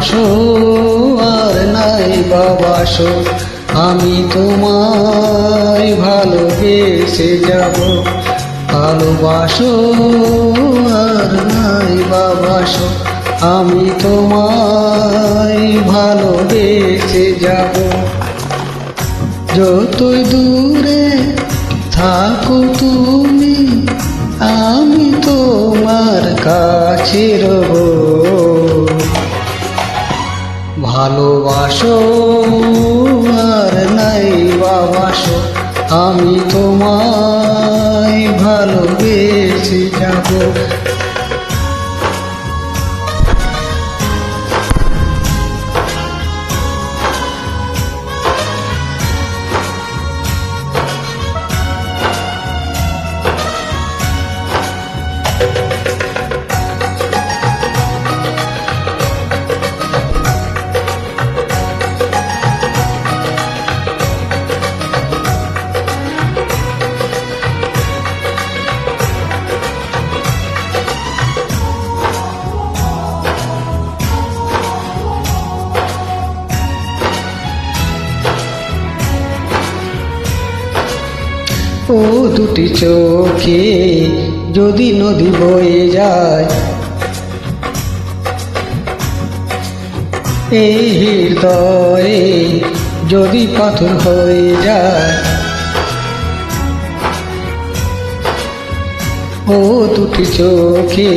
ভালোবাসো আর নাই বাবাসো, আমি তোমায় ভালোবেসে যাব। ভালোবাসো আর নাই বাবাসো, আমি তোমায় ভালোবেসে যাব। যতই দূরে থাকো তুমি, আমি তোমার কাছে রব। ভালোবাসো আর নাই বাবাসো, আমি তোমায় ভালোবেসে যাব। ও দুটি চোখে যদি নদী বয়ে যায়, এই হৃদয়ে যদি পাথর হয়ে যায়। ও দুটি চোখে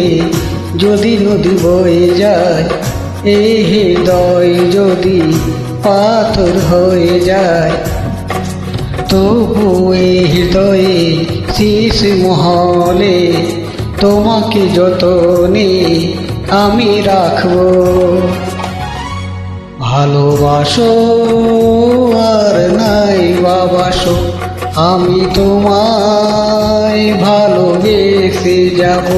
যদি নদী বয়ে যায়, এই হৃদয় যদি পাথর হয়ে যায়। তবু এই হৃদয়ে শেষ মহলে তোমাকে যতনে আমি রাখবো। ভালোবাসো আর নাই বাবাসো, আমি তোমায় ভালোবেসে যাব।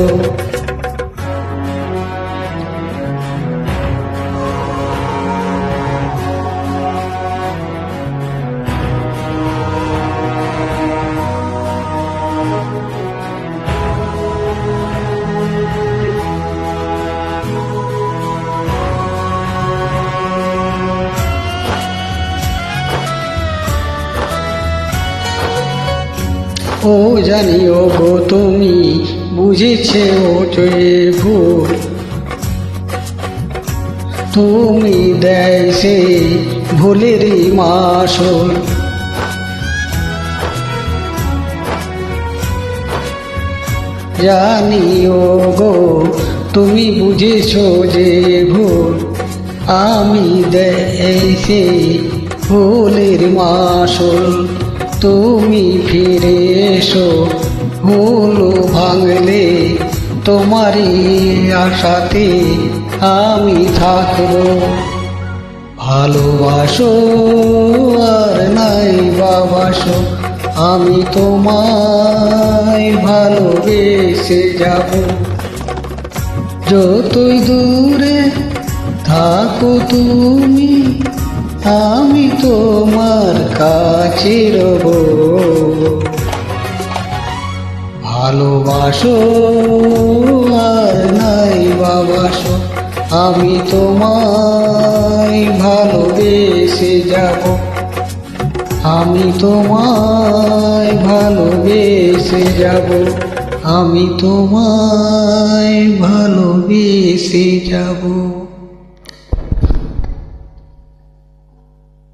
ও জানিও গো তুমি বুঝেছে ও যে ভুল, তুমি দেয় সে ভুলেরই মাসুল। জানিও গো তুমি বুঝেছো যে ভুল, আমি দেয় সে ভুলের মাসুল। তুমি ফিরে এসো ভুল ভাঙলে, তোমারই আশাতে আমি থাকবো। ভালোবাসো আর নাই বাবাসো, আমি তোমায় ভালোবেসে যাব। যতই দূরে থাকো তুমি, আমি তোমার কাছে রব। ভালোবাসো আর নাই বাবাসো, আমি তোমায় ভালোবেসে যাব। আমি তোমায় ভালোবেসে যাব, আমি তোমায় ভালোবেসে যাব।